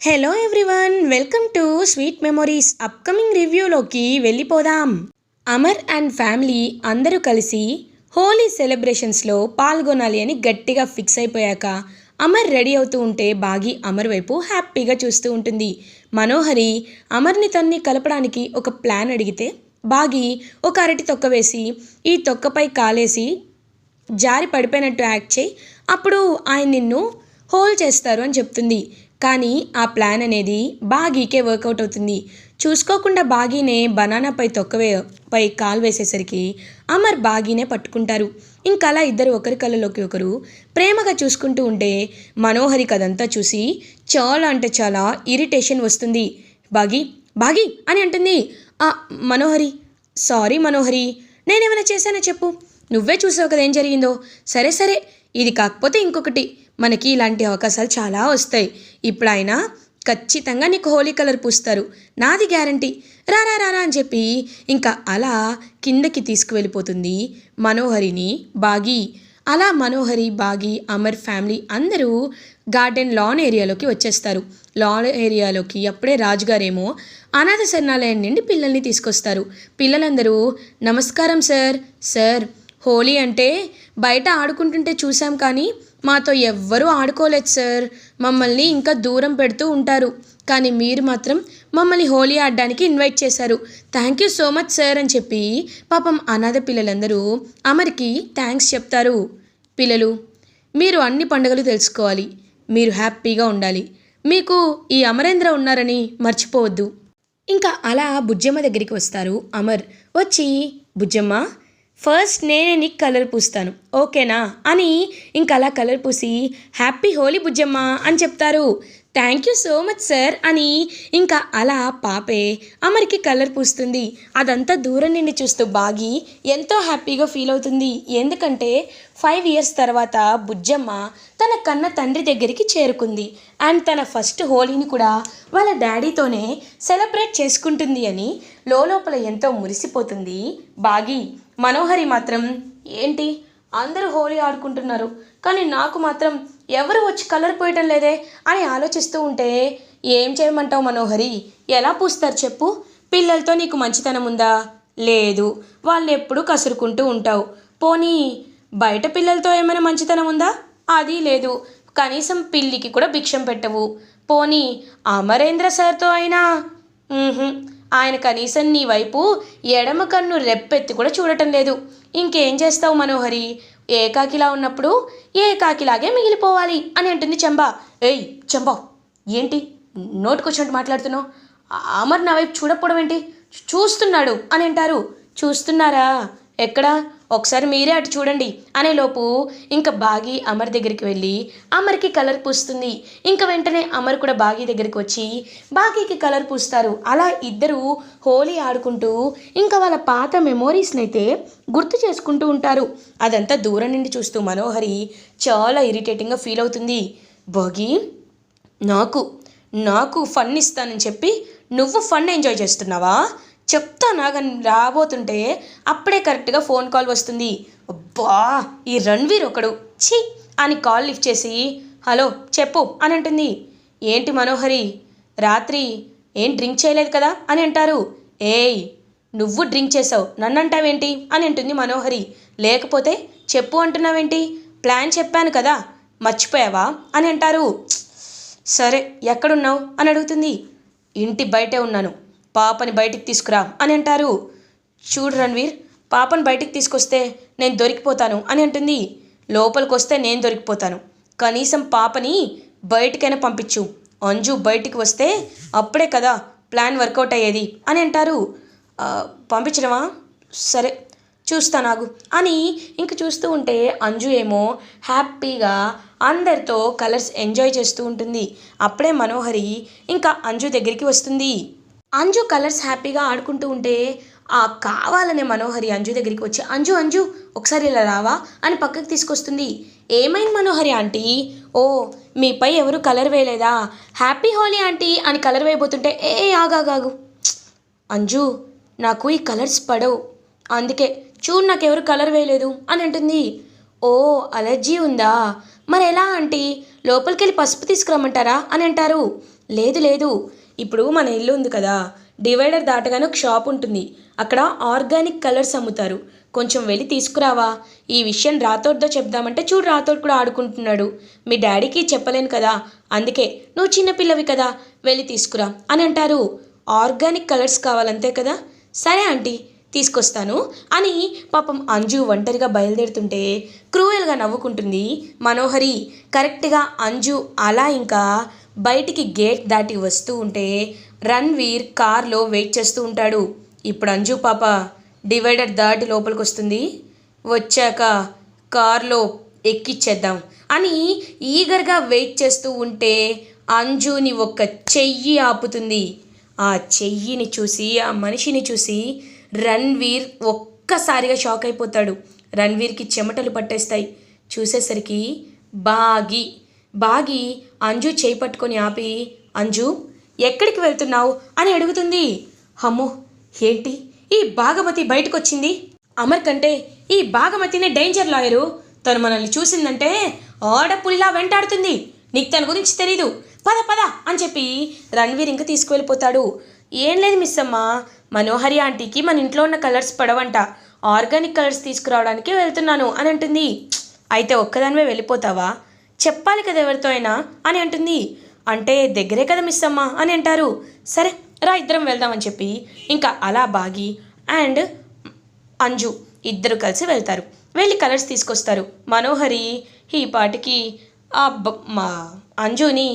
Hello everyone, welcome to sweet memories. Upcoming రివ్యూలోకి వెళ్ళిపోదాం. Amar and family అందరూ కలిసి హోలీ సెలబ్రేషన్స్లో పాల్గొనాలి అని గట్టిగా ఫిక్స్ అయిపోయాక అమర్ రెడీ అవుతూ ఉంటే బాగి అమర్ వైపు హ్యాపీగా చూస్తూ ఉంటుంది. మనోహరి అమర్ని తన్ని కలపడానికి ఒక ప్లాన్ అడిగితే బాగి ఒక అరటి తొక్క వేసి ఈ తొక్కపై కాలేసి జారి పడిపోయినట్టు యాక్ట్ చేయి, అప్పుడు ఆయన నిన్ను హోల్ చేస్తారు అని చెప్తుంది. కానీ ఆ ప్లాన్ అనేది బాగీకే వర్కౌట్ అవుతుంది. చూసుకోకుండా బాగీనే బనానాపై పై కాలు వేసేసరికి అమర్ బాగీనే పట్టుకుంటారు. ఇంకలా ఇద్దరు ఒకరి కళ్ళలోకి ఒకరు ప్రేమగా చూసుకుంటూ ఉంటే మనోహరి కదంతా చూసి చాలా అంటే చాలా ఇరిటేషన్ వస్తుంది. బాగి బాగి అని అంటుంది. మనోహరి, సారీ మనోహరి, నేనేమైనా చేశానో చెప్పు, నువ్వే చూసావు కదా ఏం జరిగిందో. సరే సరే, ఇది కాకపోతే ఇంకొకటి, మనకి ఇలాంటి అవకాశాలు చాలా వస్తాయి. ఇప్పుడైనా ఖచ్చితంగా నీకు హోలీ కలర్ పూస్తారు, నాది గ్యారంటీ, రారా రారా అని చెప్పి ఇంకా అలా కిందకి తీసుకువెళ్ళిపోతుంది మనోహరిని బాగి. అలా మనోహరి, బాగి, అమర్ ఫ్యామిలీ అందరూ గార్డెన్ లాన్ ఏరియాలోకి వచ్చేస్తారు. లాన్ ఏరియాలోకి అప్పుడే రాజుగారేమో అనాథ శరణాలయం నుండి పిల్లల్ని తీసుకొస్తారు. పిల్లలందరూ నమస్కారం సార్, సార్ హోలీ అంటే బయట ఆడుకుంటుంటే చూసాం కానీ మాతో ఎవ్వరూ ఆడుకోలేదు సార్, మమ్మల్ని ఇంకా దూరం పెడుతూ ఉంటారు, కానీ మీరు మాత్రం మమ్మల్ని హోలీ ఆడడానికి ఇన్వైట్ చేశారు, thank you so much sir అని చెప్పి పాపం అనాథ పిల్లలందరూ అమర్కి థ్యాంక్స్ చెప్తారు. పిల్లలు, మీరు అన్ని పండుగలు తెలుసుకోవాలి, మీరు హ్యాపీగా ఉండాలి, మీకు ఈ అమరేంద్ర ఉన్నారని మర్చిపోవద్దు. ఇంకా అలా బుజ్జమ్మ దగ్గరికి వస్తారు అమర్. వచ్చి బుజ్జమ్మ, ఫస్ట్ నేనే నీకు కలర్ పూస్తాను ఓకేనా అని ఇంకా అలా కలర్ పూసి హ్యాపీ హోలీ బుజ్జమ్మ అని చెప్తారు. Thank you so much sir అని ఇంకా అలా పాపే అమర్కి కలర్ పూస్తుంది. అదంతా దూరం నుండి చూస్తూ బాగి ఎంతో హ్యాపీగా ఫీల్ అవుతుంది. ఎందుకంటే 5 years తర్వాత బుజ్జమ్మ తన కన్న తండ్రి దగ్గరికి చేరుకుంది అండ్ తన ఫస్ట్ హోలీని కూడా వాళ్ళ డాడీతోనే సెలబ్రేట్ చేసుకుంటుంది అని లోపల ఎంతో మురిసిపోతుంది బాగి. మనోహరి మాత్రం ఏంటి అందరూ హోలీ ఆడుకుంటున్నారు కానీ నాకు మాత్రం ఎవరు వచ్చి కలర్ పోయటం లేదే అని ఆలోచిస్తూ ఉంటే ఏం చేయమంటావు మనోహరి, ఎలా పూస్తారు చెప్పు, పిల్లలతో నీకు మంచితనం ఉందా? లేదు, వాళ్ళు ఎప్పుడూ కసురుకుంటూ ఉంటావు. పోనీ బయట పిల్లలతో ఏమైనా మంచితనం ఉందా? అది లేదు, కనీసం పిల్లికి కూడా భిక్షం పెట్టవు. పోనీ అమరేంద్ర సార్తో అయినా ఆయన కనీసం నీ వైపు ఎడమ కన్ను రెప్పెత్తి కూడా చూడటం లేదు. ఇంకేం చేస్తావు మనోహరి, ఏకాకిలా ఉన్నప్పుడు ఏకాకిలాగే మిగిలిపోవాలి అని అంటుంది చంబ. ఏయ్ చంబ, ఏంటి నోటుకొచ్చినట్టు మాట్లాడుతున్నావు? అమర్ నా వైపు చూడకపోవడం ఏంటి? చూస్తున్నాడు అని అంటారు. చూస్తున్నారా? ఎక్కడా? ఒకసారి మీరే అటు చూడండి అనేలోపు ఇంకా బాగి అమర్ దగ్గరికి వెళ్ళి అమర్కి కలర్ పూస్తుంది. ఇంకా వెంటనే అమర్ కూడా బాగి దగ్గరికి వచ్చి బాగీకి కలర్ పూస్తారు. అలా ఇద్దరు హోలీ ఆడుకుంటూ ఇంకా వాళ్ళ పాత మెమోరీస్ని అయితే గుర్తు చేసుకుంటూ ఉంటారు. అదంతా దూరం నుండి చూస్తూ మనోహరి చాలా ఇరిటేటింగ్గా ఫీల్ అవుతుంది. బాగి, నాకు ఫన్ ఇస్తానని చెప్పి నువ్వు ఫన్ ఎంజాయ్ చేస్తున్నావా? చెప్తా నాగని రాబోతుంటే అప్పుడే కరెక్ట్గా ఫోన్ కాల్ వస్తుంది. అబ్బా, ఈ రణ్వీర్ ఒకడు ఛీ అని కాల్ లిఫ్ట్ చేసి హలో చెప్పు అని అంటుంది. ఏంటి మనోహరి, రాత్రి ఏం డ్రింక్ చేయలేదు కదా అని అంటారు. ఏయ్, నువ్వు డ్రింక్ చేసావు, నన్ను అంటావేంటి అని అంటుంది మనోహరి. లేకపోతే చెప్పు అంటున్నావేంటి? ప్లాన్ చెప్పాను కదా, మర్చిపోయావా అని అంటారు. సరే ఎక్కడున్నావు అని అడుగుతుంది. ఇంటి బయటే ఉన్నాను, పాపని బయటికి తీసుకురా అని అంటారు. చూడు రణ్వీర్, పాపను బయటికి తీసుకొస్తే నేను దొరికిపోతాను అని అంటుంది. లోపలికి వస్తే నేను దొరికిపోతాను, కనీసం పాపని బయటికైనా పంపించు, అంజు బయటికి వస్తే అప్పుడే కదా ప్లాన్ వర్కౌట్ అయ్యేది అని అంటారు. పంపించడమా? సరే చూస్తానాగు అని ఇంక చూస్తూ ఉంటే అంజు ఏమో హ్యాపీగా అందరితో కలర్స్ ఎంజాయ్ చేస్తూ ఉంటుంది. అప్పుడే మనోహరి ఇంకా అంజు దగ్గరికి వస్తుంది. అంజు కలర్స్ హ్యాపీగా ఆడుకుంటూ ఉంటే కావాలనే మనోహరి అంజు దగ్గరికి వచ్చి అంజు ఒకసారి ఇలా రావా అని పక్కకి తీసుకొస్తుంది. ఏమైంది మనోహరి ఆంటీ? ఓ, మీపై ఎవరు కలర్ వేయలేదా? హ్యాపీ హోలీ ఆంటీ అని కలర్ వేయబోతుంటే ఆగాగాగు అంజు, నాకు ఈ కలర్స్ పడవు, అందుకే చూడు నాకెవరు కలర్ వేయలేదు అని అంటుంది. ఓ, అలర్జీ ఉందా? మరి ఎలా ఆంటీ, లోపలికి వెళ్ళి పసుపు తీసుకురమ్మంటారా అని అంటారు. లేదు లేదు, ఇప్పుడు మన ఇల్లు ఉంది కదా, డివైడర్ దాటగానే ఒక షాప్ ఉంటుంది. అక్కడ ఆర్గానిక్ కలర్స్ అమ్ముతారు. కొంచెం వెళ్ళి తీసుకురావా? ఈ విషయం రాతోడితో చెప్దామంటే చూడు, రాతోడు కూడా ఆడుకుంటున్నాడు. మీ డాడీకి చెప్పలేను కదా, అందుకే నువ్వు చిన్నపిల్లవి కదా, వెళ్ళి తీసుకురా అని అంటారు. ఆర్గానిక్ కలర్స్ కావాలంతే కదా, సరే ఆంటీ తీసుకొస్తాను అని పాపం అంజు ఒంటరిగా బయలుదేరుతుంటే క్రూయల్గా నవ్వుకుంటుంది మనోహరి. కరెక్ట్గా అంజు అలా ఇంకా బయటికి గేట్ దాటి వస్తూ ఉంటే రణ్వీర్ కార్లో వెయిట్ చేస్తూ ఉంటాడు. ఇప్పుడు అంజు పాప డివైడర్ దాటి లోపలికి వస్తుంది, వచ్చాక కార్లో ఎక్కిచ్చేద్దాం అని ఈగర్గా వెయిట్ చేస్తూ ఉంటే అంజుని ఒక్క చెయ్యి ఆపుతుంది. ఆ చెయ్యిని చూసి, ఆ మనిషిని చూసి రణ్వీర్ ఒక్కసారిగా షాక్ అయిపోతాడు. రణ్వీర్కి చెమటలు పట్టేస్తాయి. చూసేసరికి బాగి బాగి అంజు చేయి పట్టుకొని ఆపి, అంజు ఎక్కడికి వెళ్తున్నావు అని అడుగుతుంది. అమ్మో, ఏంటి ఈ భాగమతి బయటకు వచ్చింది? అమర్ కంటే ఈ భాగమతినే డేంజర్ లాయరు. తను మనల్ని చూసిందంటే ఆడపులిలా వెంటాడుతుంది. నీకు తన గురించి తెలీదు, పద పద అని చెప్పి రణ్వీర్ ఇంకా తీసుకువెళ్ళిపోతాడు. ఏం లేదు మిస్ అమ్మ, మనోహరి ఆంటీకి మన ఇంట్లో ఉన్న కలర్స్ పడవంట, ఆర్గానిక్ కలర్స్ తీసుకురావడానికి వెళ్తున్నాను అని అంటుంది. అయితే ఒక్కదానివే వెళ్ళిపోతావా? చెప్పాలి కదా ఎవరితో అయినా అని అంటుంది. అంటే దగ్గరే కదా మిస్ అమ్మ అని అంటారు. సరే రా ఇద్దరం వెళ్దామని చెప్పి ఇంకా అలా బాగి అండ్ అంజు ఇద్దరు కలిసి వెళ్తారు. వెళ్ళి కలర్స్ తీసుకొస్తారు. మనోహరి ఈ పాటికి మా అంజుని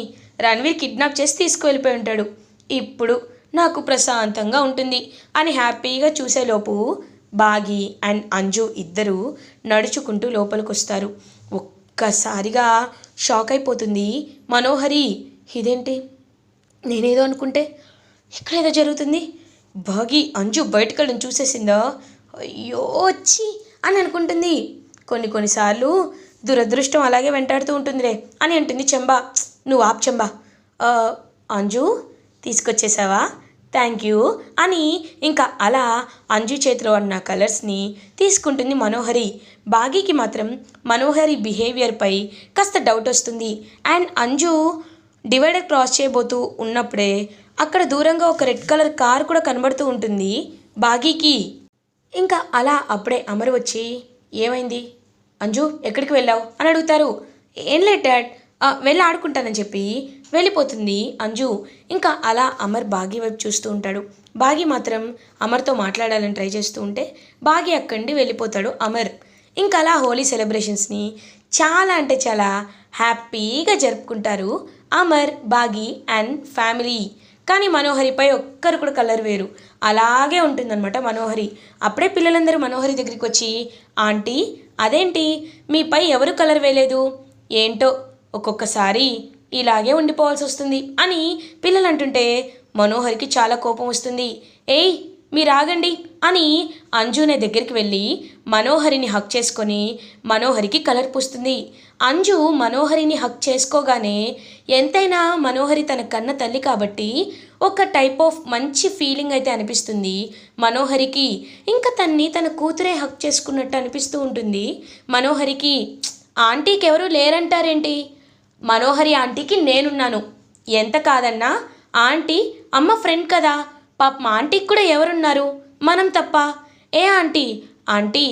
రణ్వీర్ కిడ్నాప్ చేసి తీసుకువెళ్ళిపోయి ఉంటాడు. ఇప్పుడు నాకు ప్రశాంతంగా ఉంటుంది అని హ్యాపీగా చూసేలోపు బాగి అండ్ అంజు ఇద్దరు నడుచుకుంటూ లోపలికి వస్తారు. ఒక్కసారిగా షాక్ అయిపోతుంది మనోహరి. ఇదేంటి, నేనేదో అనుకుంటే ఇక్కడ ఏదో జరుగుతుంది. బాగి అంజు బయటకెళ్ళడం చూసేసిందా? అయ్యో వచ్చి అని అనుకుంటుంది. కొన్నిసార్లు దురదృష్టం అలాగే వెంటాడుతూ ఉంటుందిలే అని అంటుంది చెంబా. నువ్వు ఆప్ చెంబా. అంజు తీసుకొచ్చేసావా, థ్యాంక్ యూ అని ఇంకా అలా అంజు చేతిలో ఉన్న కలర్స్ని తీసుకుంటుంది మనోహరి. బాగీకి మాత్రం మనోహరి బిహేవియర్పై కాస్త డౌట్ వస్తుంది. అండ్ అంజు డివైడర్ క్రాస్ చేయబోతూ ఉన్నప్పుడే అక్కడ దూరంగా ఒక రెడ్ కలర్ కార్ కూడా కనబడుతూ ఉంటుంది బాగీకి. ఇంకా అలా అప్పుడే అమర్ వచ్చి, ఏమైంది అంజు, ఎక్కడికి వెళ్ళావు అని అడుగుతారు. ఏం లేదు డాడ్, వెళ్ళి ఆడుకుంటానని చెప్పి వెళ్ళిపోతుంది అంజు. ఇంకా అలా అమర్ బాగి వైపు చూస్తూ ఉంటాడు. బాగి మాత్రం అమర్తో మాట్లాడాలని ట్రై చేస్తూ ఉంటే బాగి అక్కడి వెళ్ళిపోతాడు అమర్. ఇంకా అలా హోలీ సెలబ్రేషన్స్ని చాలా అంటే చాలా హ్యాపీగా జరుపుకుంటారు అమర్, బాగి అండ్ ఫ్యామిలీ. కానీ మనోహరిపై ఒక్కరు కూడా కలర్ వేరు, అలాగే ఉంటుందన్నమాట మనోహరి. అప్పుడే పిల్లలందరూ మనోహరి దగ్గరికి వచ్చి, ఆంటీ అదేంటి మీపై ఎవరు కలర్ వేయలేదు, ఏంటో ఒక్కొక్కసారి ఇలాగే ఉండిపోవాల్సి వస్తుంది అని పిల్లలు అంటుంటే మనోహరికి చాలా కోపం వస్తుంది. ఏయ్ మీరు ఆగండి అని అంజునే దగ్గరికి వెళ్ళి మనోహరిని హక్ చేసుకొని మనోహరికి కలర్ పూస్తుంది. అంజు మనోహరిని హక్ చేసుకోగానే ఎంతైనా మనోహరి తన కన్న తల్లి కాబట్టి ఒక టైప్ ఆఫ్ మంచి ఫీలింగ్ అయితే అనిపిస్తుంది మనోహరికి. ఇంకా తన కూతురే హక్ చేసుకున్నట్టు అనిపిస్తూ ఉంటుంది మనోహరికి. ఆంటీకి ఎవరు లేరంటారేంటి? మనోహరి ఆంటీకి నేనున్నాను. ఎంత కాదన్నా ఆంటీ అమ్మ ఫ్రెండ్ కదా, పాపం ఆంటీకి కూడా ఎవరున్నారు, మనం తప్ప. ఏ ఆంటీ, ఆంటీ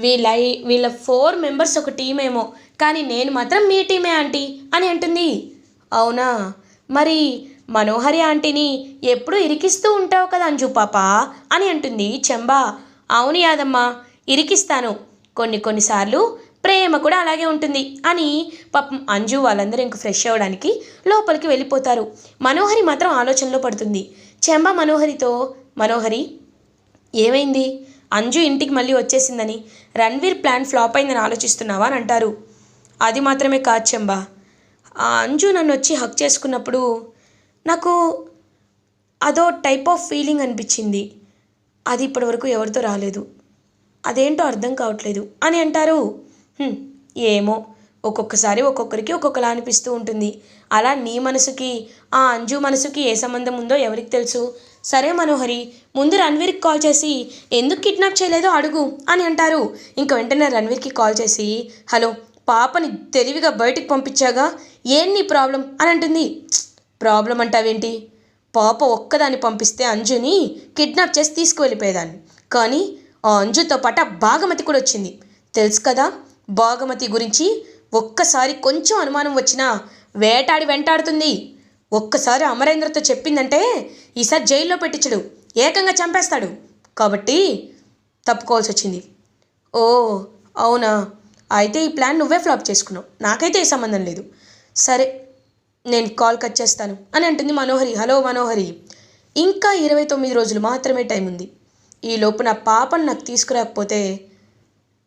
వీళ్ళ 4 మెంబర్స్ ఒక టీమేమో, కానీ నేను మాత్రం మీ టీమే ఆంటీ అని అంటుంది. అవునా, మరి మనోహరి ఆంటీని ఎప్పుడూ ఇరికిస్తూ ఉంటావు కదా అంజు పాప అని అంటుంది చెంబా. అవును యాదమ్మ, ఇరికిస్తాను, కొన్నిసార్లు ప్రేమ కూడా అలాగే ఉంటుంది అని పాపం అంజు వాళ్ళందరూ ఇంక ఫ్రెష్ అవ్వడానికి లోపలికి వెళ్ళిపోతారు. మనోహరి మాత్రం ఆలోచనలో పడుతుంది. చెంబా మనోహరితో, మనోహరి ఏమైంది, అంజు ఇంటికి మళ్ళీ వచ్చేసిందని రణ్వీర్ ప్లాన్ ఫ్లాప్ అయిందని ఆలోచిస్తున్నావా అని అంటారు. అది మాత్రమే కాదు చెంబా, ఆ అంజు నన్ను వచ్చి హక్ చేసుకున్నప్పుడు నాకు అదో టైప్ ఆఫ్ ఫీలింగ్ అనిపించింది, అది ఇప్పటివరకు ఎవరితో రాలేదు, అదేంటో అర్థం కావట్లేదు అని అంటారు. ఏమో, ఒక్కొక్కసారి ఒక్కొక్కరికి ఒక్కొక్కలా అనిపిస్తూ ఉంటుంది. అలా నీ మనసుకి ఆ అంజు మనసుకి ఏ సంబంధం ఉందో ఎవరికి తెలుసు. సరే మనోహరి, ముందు రణ్వీర్కి కాల్ చేసి ఎందుకు కిడ్నాప్ చేయలేదో అడుగు అని అంటారు. ఇంక వెంటనే రణ్వీర్కి కాల్ చేసి, హలో, పాపని తెలివిగా బయటికి పంపించాగా, ఏం నీ ప్రాబ్లం అని అంటుంది. ప్రాబ్లం అంటావేంటి? పాప ఒక్కదాన్ని పంపిస్తే అంజుని కిడ్నాప్ చేసి తీసుకువెళ్ళిపోయేదాన్ని. కానీ ఆ అంజుతో పాటు ఆ భాగమతి కూడా వచ్చింది. తెలుసు కదా భాగమతి గురించి. ఒక్కసారి కొంచెం అనుమానం వచ్చినా వేటాడి వెంటాడుతుంది. ఒక్కసారి అమరేంద్రతో చెప్పిందంటే ఈసారి జైల్లో పెట్టించడు, ఏకంగా చంపేస్తాడు. కాబట్టి తప్పుకోవాల్సి వచ్చింది. ఓ అవునా, అయితే ఈ ప్లాన్ నువ్వే ఫ్లాప్ చేసుకున్నావు, నాకైతే ఏ సంబంధం లేదు. సరే నేను కాల్ కట్ చేస్తాను అని అంటుంది మనోహరి. హలో మనోహరి, ఇంకా 29 రోజులు మాత్రమే టైం ఉంది. ఈ లోపు నా పాపను నాకు తీసుకురాకపోతే,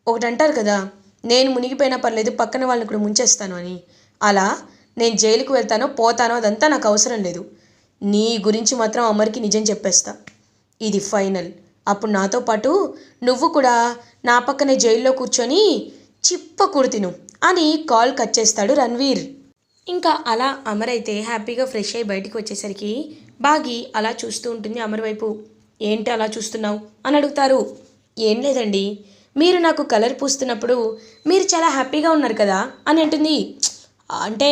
ఒకటి అంటారు కదా, నేను మునిగిపోయినా పర్లేదు పక్కన వాళ్ళని కూడా ముంచేస్తాను అని, అలా నేను జైలుకు వెళ్తానో పోతానో అదంతా నాకు అవసరం లేదు. నీ గురించి మాత్రం అమర్కి నిజం చెప్పేస్తా. ఇది ఫైనల్. అప్పుడు నాతో పాటు నువ్వు కూడా నా పక్కనే జైల్లో కూర్చొని చిప్పకూడు తిను అని కాల్ కట్ చేస్తాడు రణ్వీర్. ఇంకా అలా అమర్ అయితే హ్యాపీగా ఫ్రెష్ అయ్యి బయటికి వచ్చేసరికి బాగి అలా చూస్తూ ఉంటుంది అమర్ వైపు. ఏంటి అలా చూస్తున్నావు అని అడుగుతారు. ఏం లేదండి, మీరు నాకు కలర్ పూస్తున్నప్పుడు మీరు చాలా హ్యాపీగా ఉన్నారు కదా అని అంటుంది. అంటే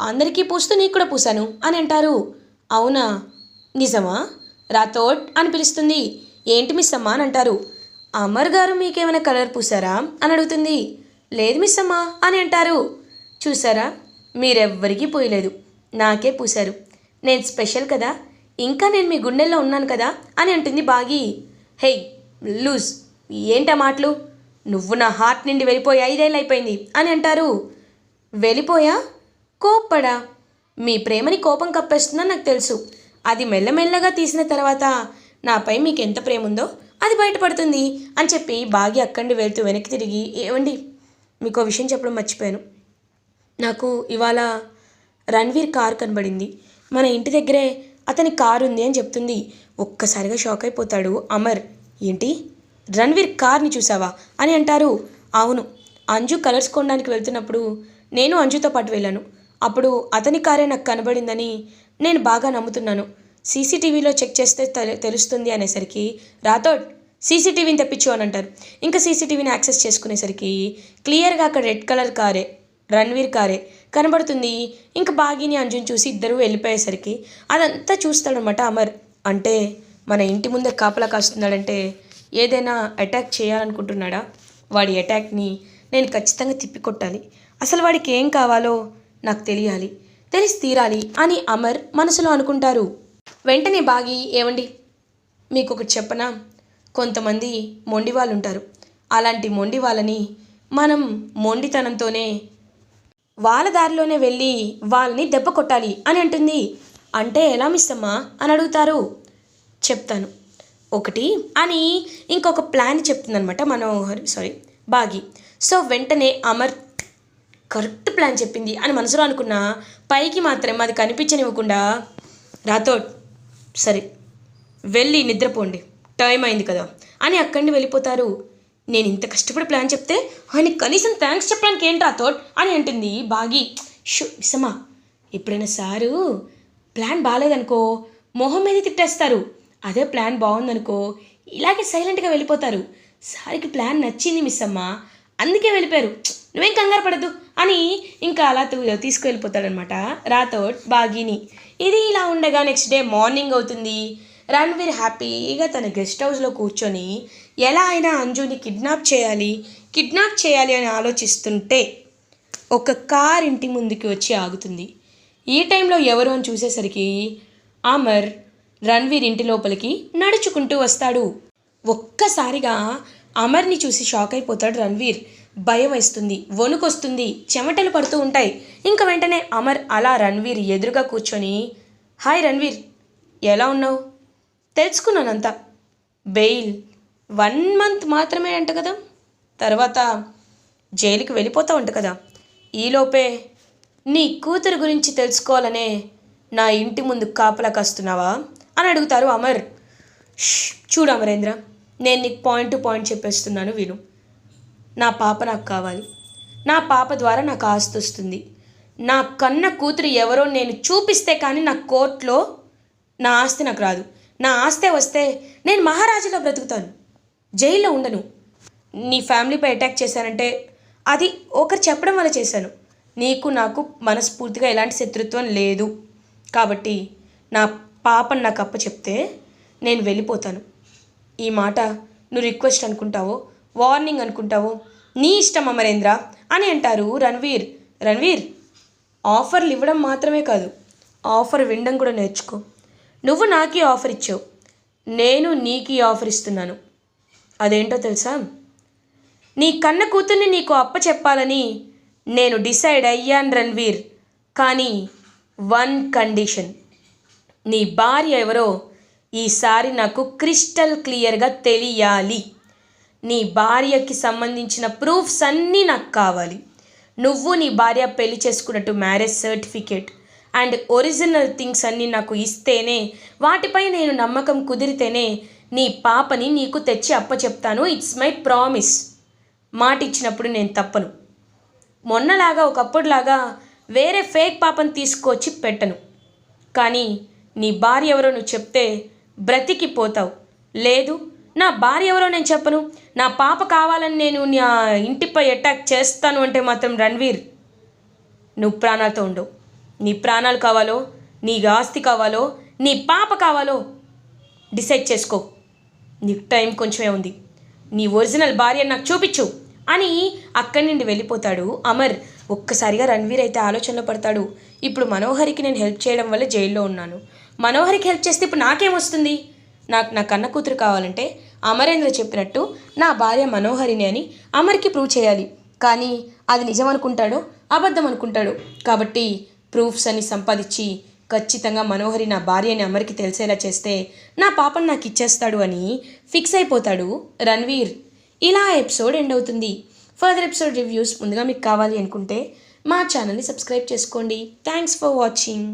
అందరికీ పూస్తూ నీకు కూడా పూసాను అని అంటారు. అవునా, నిజమా? రాథోడ్ అని పిలుస్తుంది. ఏంటి మిస్ అమ్మ అని అంటారు. అమర్ గారు మీకేమైనా కలర్ పూసారా అని అడుగుతుంది. లేదు మిస్ అమ్మ అని అంటారు. చూసారా, మీరెవ్వరికీ పూయలేదు, నాకే పూశారు. నేను స్పెషల్ కదా, ఇంకా నేను మీ గుండెల్లో ఉన్నాను కదా అని అంటుంది బాగి. హేయ్ లూజ్, ఏంటా మాటలు? నువ్వు నా హార్ట్ నుండి వెళ్ళిపోయి 5 ఏళ్ళు అయిపోయింది అని అంటారు. వెళ్ళిపోయా? కోప్పడా? మీ ప్రేమని కోపం కప్పేస్తుందని నాకు తెలుసు. అది మెల్లమెల్లగా తీసిన తర్వాత నాపై మీకు ఎంత ప్రేమ ఉందో అది బయటపడుతుంది అని చెప్పి బాగి అక్కడి వెళ్తూ వెనక్కి తిరిగి, ఏమండి మీకు విషయం చెప్పడం మర్చిపోయాను. నాకు ఇవాళ రణ్వీర్ కార్ కనబడింది, మన ఇంటి దగ్గరే అతని కారు ఉంది అని చెప్తుంది. ఒక్కసారిగా షాక్ అయిపోతాడు అమర్. ఏంటి, రణ్వీర్ కార్ని చూసావా అని అంటారు. అవును, అంజు కలర్స్ కొనడానికి వెళ్తున్నప్పుడు నేను అంజుతో పాటు వెళ్ళాను. అప్పుడు అతని కారే నాకు కనబడిందని నేను బాగా నమ్ముతున్నాను. సీసీటీవీలో చెక్ చేస్తే తెలుస్తుంది అనేసరికి రాథోడ్ సీసీటీవీని తెప్పించు అని అంటారు. ఇంకా సీసీటీవీని యాక్సెస్ చేసుకునేసరికి క్లియర్గా అక్కడ రెడ్ కలర్ కారే, రణ్వీర్ కారే కనబడుతుంది. ఇంకా బాగిని అంజుని చూసి ఇద్దరు వెళ్ళిపోయేసరికి అదంతా చూస్తాడనమాట అమర్. అంటే మన ఇంటి ముందే కాపలా కాస్తున్నాడంటే ఏదైనా అటాక్ చేయాలనుకుంటున్నాడా? వాడి అటాక్ని నేను ఖచ్చితంగా తిప్పికొట్టాలి. అసలు వాడికి ఏం కావాలో నాకు తెలియాలి, తెలిసి తీరాలి అని అమర్ మనసులో అనుకుంటారు. వెంటనే బాగి, ఏమండి మీకు ఒకటి చెప్పనా, కొంతమంది మొండి వాళ్ళు ఉంటారు. అలాంటి మొండి వాళ్ళని మనం మొండితనంతోనే వాళ్ళ దారిలోనే వెళ్ళి వాళ్ళని దెబ్బ కొట్టాలి అని అంటుంది. అంటే ఎలా మిస్ అమ్మా అని అడుగుతారు. చెప్తాను ఒకటి అని ఇంకొక ప్లాన్ చెప్తుందనమాట బాగి. సో వెంటనే అమర్ కరెక్ట్ ప్లాన్ చెప్పింది అని మనసులో అనుకున్నా, పైకి మాత్రం అది కనిపించనివ్వకుండా రాథోడ్ సరే వెళ్ళి నిద్రపోండి, టైం అయింది కదా అని అక్కడిని వెళ్ళిపోతారు. నేను ఇంత కష్టపడి ప్లాన్ చెప్తే ఆయనకి కనీసం థ్యాంక్స్ చెప్పడానికి ఏంటి రాథోడ్ అని అంటుంది బాగి. మిస్సమ్మా, ఎప్పుడైనా సారు ప్లాన్ బాగాలేదనుకో మొహం మీద తిట్టేస్తారు. అదే ప్లాన్ బాగుందనుకో ఇలాగే సైలెంట్గా వెళ్ళిపోతారు. సారికి ప్లాన్ నచ్చింది మిస్ అమ్మ, అందుకే వెళ్ళిపోయారు, నువ్వేం కంగారు పడద్దు అని ఇంకా అలా తీసుకువెళ్ళిపోతాడనమాట రాథోడ్ బాగిని. ఇది ఇలా ఉండగా నెక్స్ట్ డే మార్నింగ్ అవుతుంది. రణ్వీర్ హ్యాపీగా తన గెస్ట్ హౌస్లో కూర్చొని ఎలా అయినా అంజుని కిడ్నాప్ చేయాలి అని ఆలోచిస్తుంటే ఒక కార్ ఇంటి ముందుకి వచ్చి ఆగుతుంది. ఈ టైంలో ఎవరు అని చూసేసరికి అమర్ రణ్వీర్ ఇంటి లోపలికి నడుచుకుంటూ వస్తాడు. ఒక్కసారిగా అమర్ని చూసి షాక్ అయిపోతాడు రణ్వీర్. భయం వేస్తుంది, వణుకొస్తుంది, చెమటలు పడుతూ ఉంటాయి. ఇంకా వెంటనే అమర్ అలా రణ్వీర్ ఎదురుగా కూర్చొని, హాయ్ రణ్వీర్, ఎలా ఉన్నావు? తెలుసుకున్నానంతా. బెయిల్ 1 మంత్ మాత్రమే అంట కదా, తర్వాత జైలుకి వెళ్ళిపోతావు అంట కదా. ఈలోపే నీ కూతురు గురించి తెలుసుకోవాలనే నా ఇంటి ముందు కాపలా కాస్తున్నావా అని అడుగుతారు అమర్. చూడు అమరేంద్ర, నేను నీకు పాయింట్ టు పాయింట్ చెప్పేస్తున్నాను విను. నా పాప నాకు కావాలి, నా పాప ద్వారా నాకు ఆస్తి వస్తుంది. నా కన్న కూతురు ఎవరో నేను చూపిస్తే కానీ నా కోర్టులో నా ఆస్తి నాకు రాదు. నా ఆస్తే వస్తే నేను మహారాజులో బ్రతుకుతాను, జైల్లో ఉండను. నీ ఫ్యామిలీపై అటాక్ చేశానంటే అది ఒకరు చెప్పడం వల్ల చేశాను. నీకు నాకు మనస్ఫూర్తిగా ఎలాంటి శత్రుత్వం లేదు. కాబట్టి నా పాపను నాకు అప్ప చెప్తే నేను వెళ్ళిపోతాను. ఈ మాట నువ్వు రిక్వెస్ట్ అనుకుంటావో వార్నింగ్ అనుకుంటావో నీ ఇష్టం అమరేంద్ర అని అంటారు రణ్వీర్. రణ్వీర్, ఆఫర్లు ఇవ్వడం మాత్రమే కాదు, ఆఫర్ వినడం కూడా నేర్చుకో. నువ్వు నాకు ఈ ఆఫర్ ఇచ్చావు, నేను నీకు ఈ ఆఫర్ ఇస్తున్నాను. అదేంటో తెలుసా? నీ కన్న కూతుర్ని నీకు అప్ప చెప్పాలని నేను డిసైడ్ అయ్యాను రణ్వీర్. కానీ వన్ కండిషన్, నీ భార్య ఎవరో ఈసారి నాకు క్రిస్టల్ క్లియర్గా తెలియాలి. నీ భార్యకి సంబంధించిన ప్రూఫ్స్ అన్నీ నాకు కావాలి. నువ్వు నీ భార్య పెళ్లి చేసుకున్నట్టు marriage certificate and original things అన్నీ నాకు ఇస్తేనే, వాటిపై నేను నమ్మకం కుదిరితేనే నీ పాపని నీకు తెచ్చి అప్పచెప్తాను. It's my promise. మాట ఇచ్చినప్పుడు నేను తప్పను. మొన్నలాగా ఒకప్పుడులాగా వేరే ఫేక్ పాపని తీసుకొచ్చి పెట్టను. కానీ నీ భార్య ఎవరో నువ్వు చెప్తే బ్రతికిపోతావు. లేదు, నా భార్య ఎవరో నేను చెప్పను, నా పాప కావాలని నేను నా ఇంటిపై అటాక్ చేస్తాను అంటే మాత్రం రణ్వీర్, నువ్వు ప్రాణాలతో ఉండవు. నీ ప్రాణాలు కావాలో, నీ ఆస్తి కావాలో, నీ పాప కావాలో డిసైడ్ చేసుకో. నీకు టైం కొంచెమే ఉంది. నీ ఒరిజినల్ భార్య నాకు చూపించు అని అక్కడి నుండి వెళ్ళిపోతాడు అమర్. ఒక్కసారిగా రణ్వీర్ అయితే ఆలోచనలో పడతాడు. ఇప్పుడు మనోహరికి నేను హెల్ప్ చేయడం వల్ల జైల్లో ఉన్నాను. మనోహరికి హెల్ప్ చేస్తే ఇప్పుడు నాకేమొస్తుంది? నాకు నా కన్న కూతురు కావాలంటే అమరేంద్ర చెప్పినట్టు నా భార్య మనోహరిని అని అమర్కి ప్రూవ్ చేయాలి. కానీ అది నిజం అనుకుంటాడో అబద్ధం అనుకుంటాడు. కాబట్టి ప్రూఫ్స్ అని సంపాదించి ఖచ్చితంగా మనోహరి నా భార్య అని అమర్కి తెలిసేలా చేస్తే నా పాపను నాకు ఇచ్చేస్తాడు అని ఫిక్స్ అయిపోతాడు రణ్వీర్. ఇలా ఎపిసోడ్ ఎండ్ అవుతుంది. ఫర్దర్ ఎపిసోడ్ రివ్యూస్ ముందుగా మీకు కావాలి అనుకుంటే మా ఛానల్ని సబ్స్క్రైబ్ చేసుకోండి. Thanks for watching.